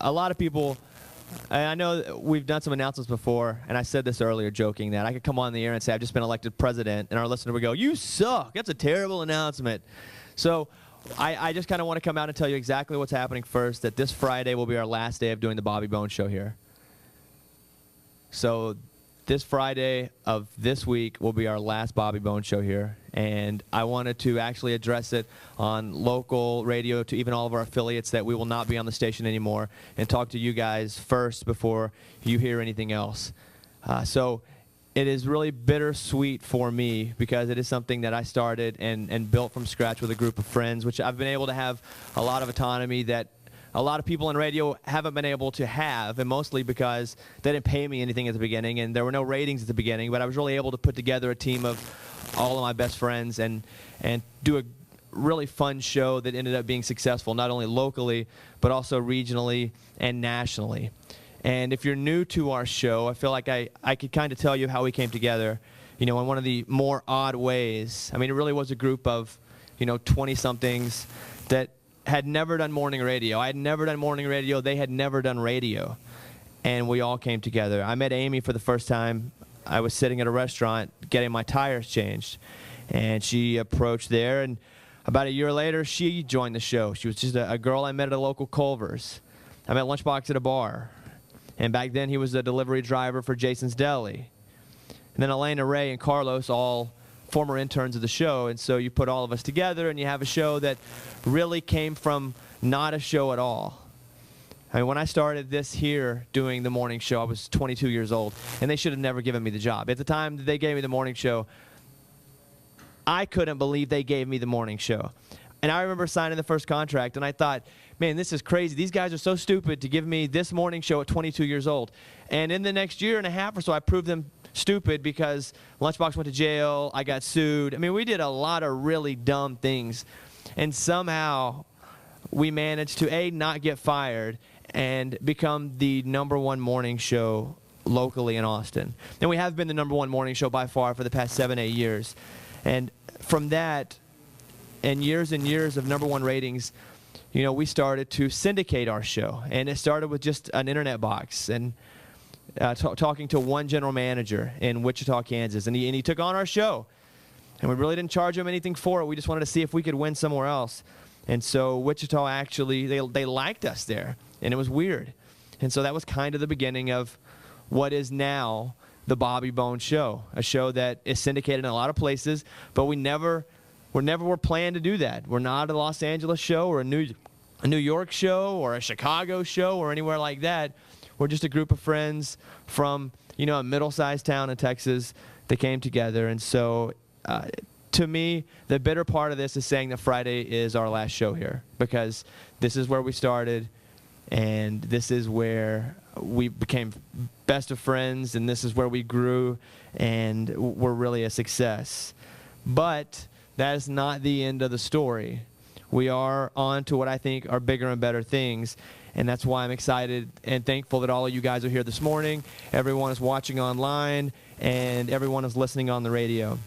a lot of people, I know we've done some announcements before, and I said this earlier joking that I could come on the air and say I've just been elected president, and our listener would go, "You suck. That's a terrible announcement." So I just kind of want to come out and tell you exactly what's happening first, that this Friday will be our last day of doing the Bobby Bones Show here. So this Friday of this week will be our last Bobby Bones Show here, and I wanted to actually address it on local radio to even all of our affiliates that we will not be on the station anymore, and talk to you guys first before you hear anything else. So it is really bittersweet for me because it is something that I started and built from scratch with a group of friends, which I've been able to have a lot of autonomy that a lot of people in radio haven't been able to have, and mostly because they didn't pay me anything at the beginning, and there were no ratings at the beginning, but I was really able to put together a team of all of my best friends and do a really fun show that ended up being successful, not only locally, but also regionally and nationally. And if you're new to our show, I feel like I could kind of tell you how we came together, you know, in one of the more odd ways. I mean, it really was a group of, you know, 20-somethings that had never done morning radio. I had never done morning radio. They had never done radio. And we all came together. I met Amy for the first time. I was sitting at a restaurant getting my tires changed. And she approached there. And about a year later, she joined the show. She was just a girl I met at a local Culver's. I met Lunchbox at a bar. And back then, he was a delivery driver for Jason's Deli. And then Elena, Ray, and Carlos, all former interns of the show, and so you put all of us together and you have a show that really came from not a show at all. I mean, when I started this here doing the morning show, I was 22 years old, and they should have never given me the job. At the time that they gave me the morning show, I couldn't believe they gave me the morning show. And I remember signing the first contract, and I thought, man, this is crazy. These guys are so stupid to give me this morning show at 22 years old. And in the next year and a half or so, I proved them stupid because Lunchbox went to jail, I got sued. I mean, we did a lot of really dumb things. And somehow we managed to, A, not get fired and become the number one morning show locally in Austin. And we have been the number one morning show by far for the past 7-8 years. And from that, and years of number one ratings, you know, we started to syndicate our show. And it started with just an internet box and talking to one general manager in Wichita, Kansas. And he took on our show. And we really didn't charge him anything for it. We just wanted to see if we could win somewhere else. And so Wichita actually, they liked us there. And it was weird. And so that was kind of the beginning of what is now the Bobby Bones Show, a show that is syndicated in a lot of places, but we never were planned to do that. We're not a Los Angeles show or a New York show or a Chicago show or anywhere like that. We're just a group of friends from, you know, a middle-sized town in Texas that came together. And so to me, the bitter part of this is saying that Friday is our last show here, because this is where we started, and this is where we became best of friends, and this is where we grew, and we're really a success. But that is not the end of the story. We are on to what I think are bigger and better things, and that's why I'm excited and thankful that all of you guys are here this morning. Everyone is watching online, and everyone is listening on the radio.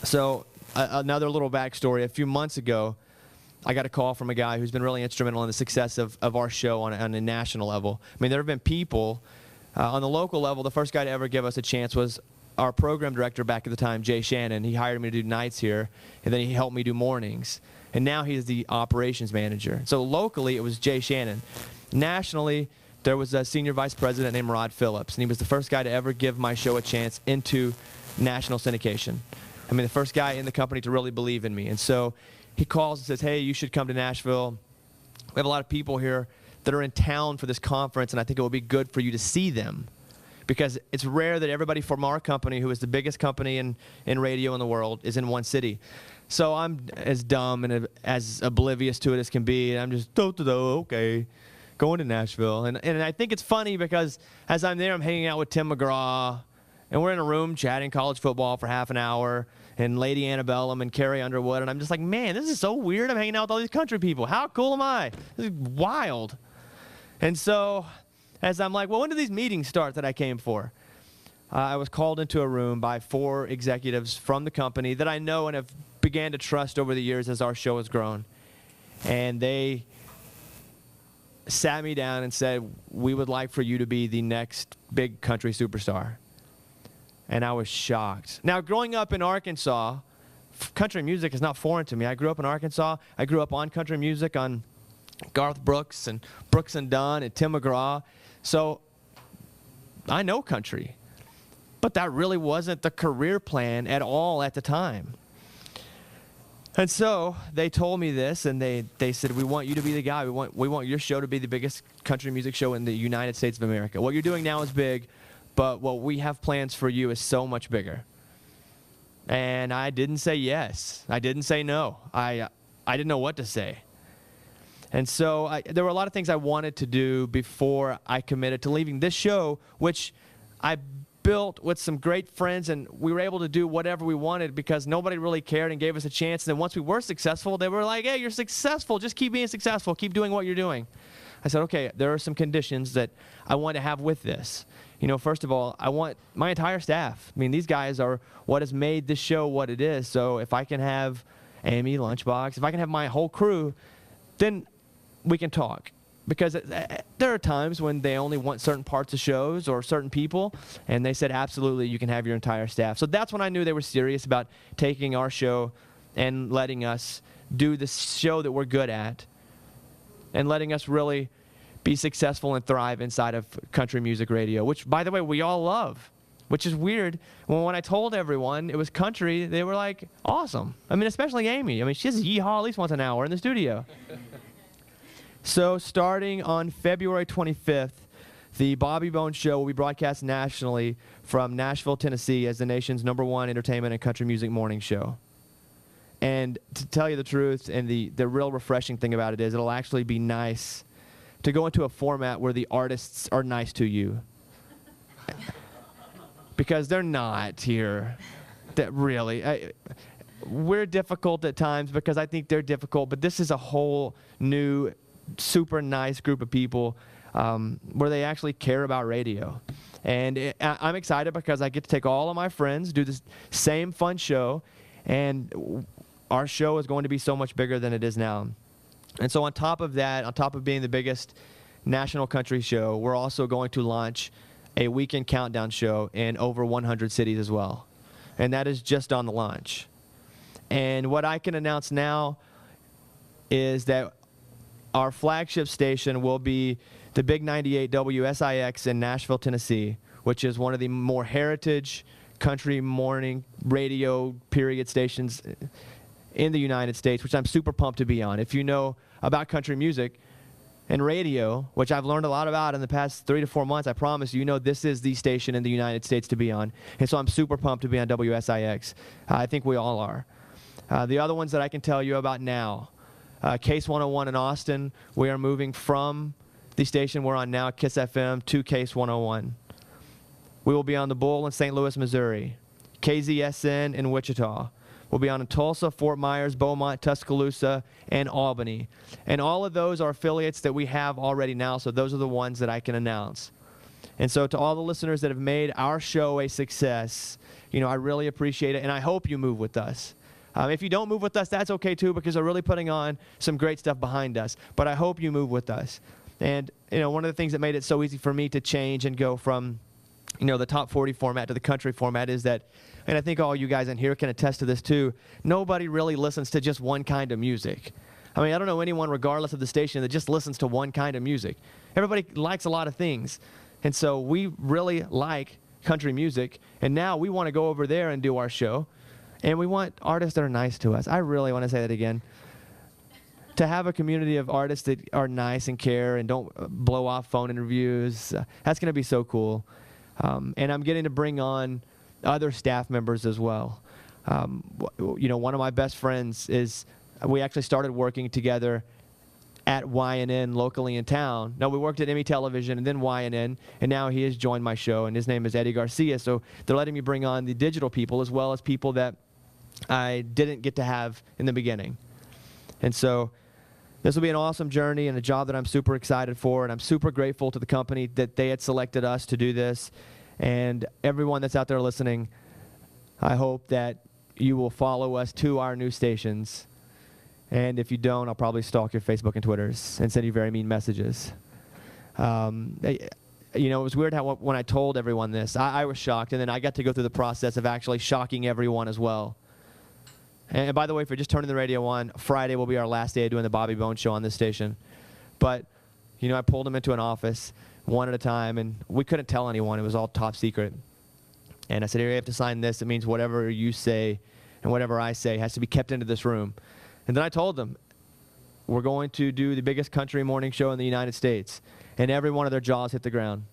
So another little backstory. A few months ago, I got a call from a guy who's been really instrumental in the success of our show on a national level. I mean, there have been people on the local level. The first guy to ever give us a chance was our program director back at the time, Jay Shannon. He hired me to do nights here, and then he helped me do mornings. And now he's the operations manager. So locally, it was Jay Shannon. Nationally, there was a senior vice president named Rod Phillips, and he was the first guy to ever give my show a chance into national syndication. I mean, the first guy in the company to really believe in me. And so he calls and says, hey, you should come to Nashville. We have a lot of people here that are in town for this conference, and I think it will be good for you to see them, because it's rare that everybody from our company, who is the biggest company in radio in the world, is in one city. So I'm as dumb and as oblivious to it as can be, and I'm just, okay, going to Nashville. And I think it's funny because as I'm there, I'm hanging out with Tim McGraw, and we're in a room chatting college football for half an hour, and Lady Antebellum and Carrie Underwood, and I'm just like, man, this is so weird. I'm hanging out with all these country people. How cool am I? This is wild. And so as I'm like, well, when do these meetings start that I came for? I was called into a room by 4 executives from the company that I know and have began to trust over the years as our show has grown. And they sat me down and said, we would like for you to be the next big country superstar. And I was shocked. Now, growing up in Arkansas, country music is not foreign to me. I grew up in Arkansas. I grew up on country music, on Garth Brooks and Brooks and Dunn and Tim McGraw. So I know country. But that really wasn't the career plan at all at the time. And so they told me this, and they said, we want you to be the guy. We want your show to be the biggest country music show in the United States of America. What you're doing now is big, but what we have plans for you is so much bigger. And I didn't say yes. I didn't say no. I didn't know what to say. And so there were a lot of things I wanted to do before I committed to leaving this show, which I built with some great friends, and we were able to do whatever we wanted because nobody really cared and gave us a chance. And then once we were successful, they were like, hey, you're successful. Just keep being successful. Keep doing what you're doing. I said, okay, there are some conditions that I want to have with this. You know, first of all, I want my entire staff. I mean, these guys are what has made this show what it is. So if I can have Amy, Lunchbox, if I can have my whole crew, then we can talk. Because there are times when they only want certain parts of shows or certain people, and they said, absolutely, you can have your entire staff. So that's when I knew they were serious about taking our show and letting us do the show that we're good at and letting us really be successful and thrive inside of country music radio, which, by the way, we all love, which is weird. When I told everyone it was country, they were like, awesome. I mean, especially Amy. I mean, she has yeehaw at least once an hour in the studio. So starting on February 25th, the Bobby Bones Show will be broadcast nationally from Nashville, Tennessee as the nation's #1 entertainment and country music morning show. And to tell you the truth, and the real refreshing thing about it is it'll actually be nice to go into a format where the artists are nice to you. Because they're not here. That really. We're difficult at times because I think they're difficult, but this is a whole new super nice group of people where they actually care about radio. And I'm excited because I get to take all of my friends, do this same fun show, and our show is going to be so much bigger than it is now. And so on top of that, on top of being the biggest national country show, we're also going to launch a weekend countdown show in over 100 cities as well. And that is just on the launch. And what I can announce now is that our flagship station will be the Big 98 WSIX in Nashville, Tennessee, which is one of the more heritage country morning radio period stations in the United States, which I'm super pumped to be on. If you know about country music and radio, which I've learned a lot about in the past 3 to 4 months, I promise you know this is the station in the United States to be on. And so I'm super pumped to be on WSIX. I think we all are. The other ones that I can tell you about now, Case 101 in Austin, we are moving from the station we're on now, KISS FM, to Case 101. We will be on the Bull in St. Louis, Missouri. KZSN in Wichita. We'll be on in Tulsa, Fort Myers, Beaumont, Tuscaloosa, and Albany. And all of those are affiliates that we have already now, so those are the ones that I can announce. And so to all the listeners that have made our show a success, you know, I really appreciate it, and I hope you move with us. If you don't move with us, that's okay too, because we're really putting on some great stuff behind us. But I hope you move with us. And, you know, one of the things that made it so easy for me to change and go from, you know, the top 40 format to the country format is that, and I think all you guys in here can attest to this too, nobody really listens to just one kind of music. I mean, I don't know anyone, regardless of the station, that just listens to one kind of music. Everybody likes a lot of things. And so we really like country music, and now we want to go over there and do our show. And we want artists that are nice to us. I really want to say that again. To have a community of artists that are nice and care and don't blow off phone interviews, that's going to be so cool. And I'm getting to bring on other staff members as well. You know, one of my best friends is, we actually started working together at YNN locally in town. No, we worked at Emmy Television and then YNN, and now he has joined my show, and his name is Eddie Garcia. So they're letting me bring on the digital people as well as people that I didn't get to have in the beginning. And so this will be an awesome journey and a job that I'm super excited for, and I'm super grateful to the company that they had selected us to do this. And everyone that's out there listening, I hope that you will follow us to our new stations And if you don't, I'll probably stalk your Facebook and Twitters and send you very mean messages. You know, it was weird how when I told everyone this, I was shocked, and then I got to go through the process of actually shocking everyone as well. And by the way, if you're just turning the radio on, Friday will be our last day of doing the Bobby Bones Show on this station. But, you know, I pulled them into an office one at a time, and we couldn't tell anyone. It was all top secret. And I said, here, you have to sign this. It means whatever you say and whatever I say has to be kept into this room. And then I told them, we're going to do the biggest country morning show in the United States. And every one of their jaws hit the ground.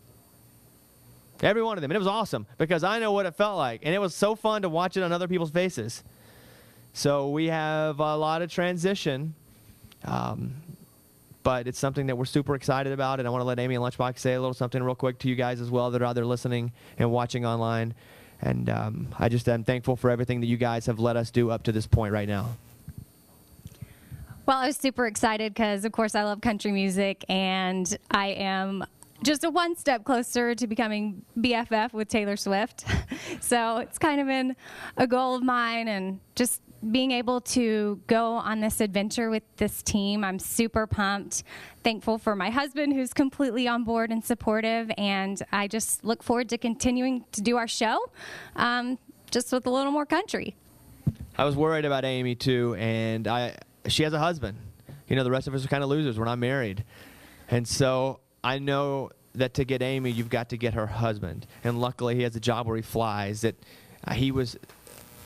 Every one of them. And it was awesome because I know what it felt like. And it was so fun to watch it on other people's faces. So we have a lot of transition. But it's something that we're super excited about. And I want to let Amy and Lunchbox say a little something real quick to you guys as well that are out there listening and watching online. And I just am thankful for everything that you guys have let us do up to this point right now. Well, I was super excited because, of course, I love country music, and I am just a one step closer to becoming BFF with Taylor Swift. So it's kind of been a goal of mine, and just being able to go on this adventure with this team, I'm super pumped. Thankful for my husband, who's completely on board and supportive, and I just look forward to continuing to do our show, just with a little more country. I was worried about Amy, too, and she has a husband. You know, the rest of us are kind of losers. We're not married. And so I know that to get Amy, you've got to get her husband. And luckily, he has a job where he flies. That he was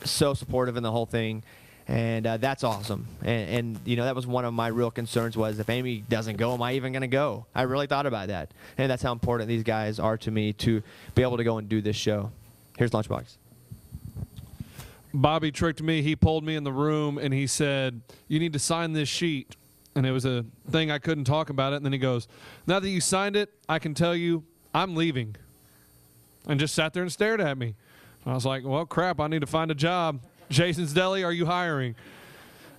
so supportive in the whole thing. And that's awesome. And, you know, that was one of my real concerns was if Amy doesn't go, am I even going to go? I really thought about that. And that's how important these guys are to me to be able to go and do this show. Here's Lunchbox. Bobby tricked me. He pulled me in the room, and he said, you need to sign this sheet. And it was a thing I couldn't talk about it. And then he goes, now that you signed it, I can tell you I'm leaving. And just sat there and stared at me. I was like, well, crap, I need to find a job. Jason's Deli, are you hiring?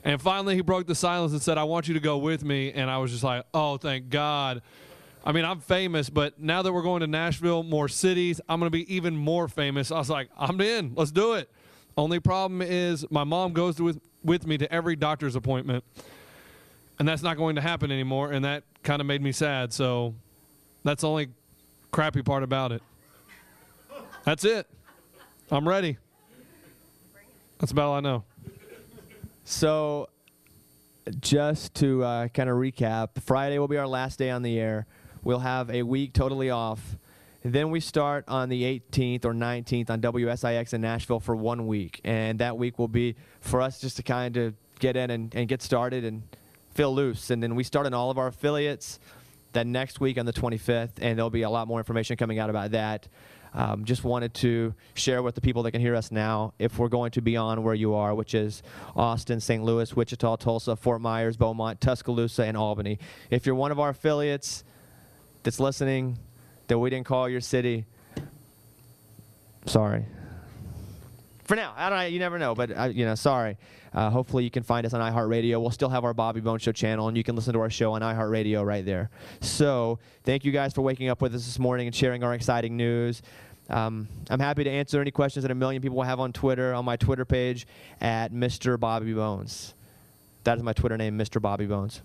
And finally he broke the silence and said, I want you to go with me. And I was just like, oh, thank God. I mean, I'm famous, but now that we're going to Nashville, more cities, I'm going to be even more famous. I was like, I'm in. Let's do it. Only problem is my mom goes with me to every doctor's appointment, and that's not going to happen anymore, and that kind of made me sad. So that's the only crappy part about it. That's it. I'm ready. That's about all I know. So just to kind of recap, Friday will be our last day on the air. We'll have a week totally off. Then we start on the 18th or 19th on WSIX in Nashville for 1 week. And that week will be for us just to kind of get in and get started and feel loose. And then we start in all of our affiliates that next week on the 25th, and there'll be a lot more information coming out about that. Just wanted to share with the people that can hear us now if we're going to be on where you are, which is Austin, St. Louis, Wichita, Tulsa, Fort Myers, Beaumont, Tuscaloosa, and Albany. If you're one of our affiliates that's listening, that we didn't call your city, sorry. For now, I don't know, you never know, but you know, sorry. Hopefully you can find us on iHeartRadio. We'll still have our Bobby Bones Show channel, and you can listen to our show on iHeartRadio right there. So thank you guys for waking up with us this morning and sharing our exciting news. I'm happy to answer any questions that a million people will have on Twitter, on my Twitter page at Mr. Bobby Bones. That is my Twitter name, Mr. Bobby Bones.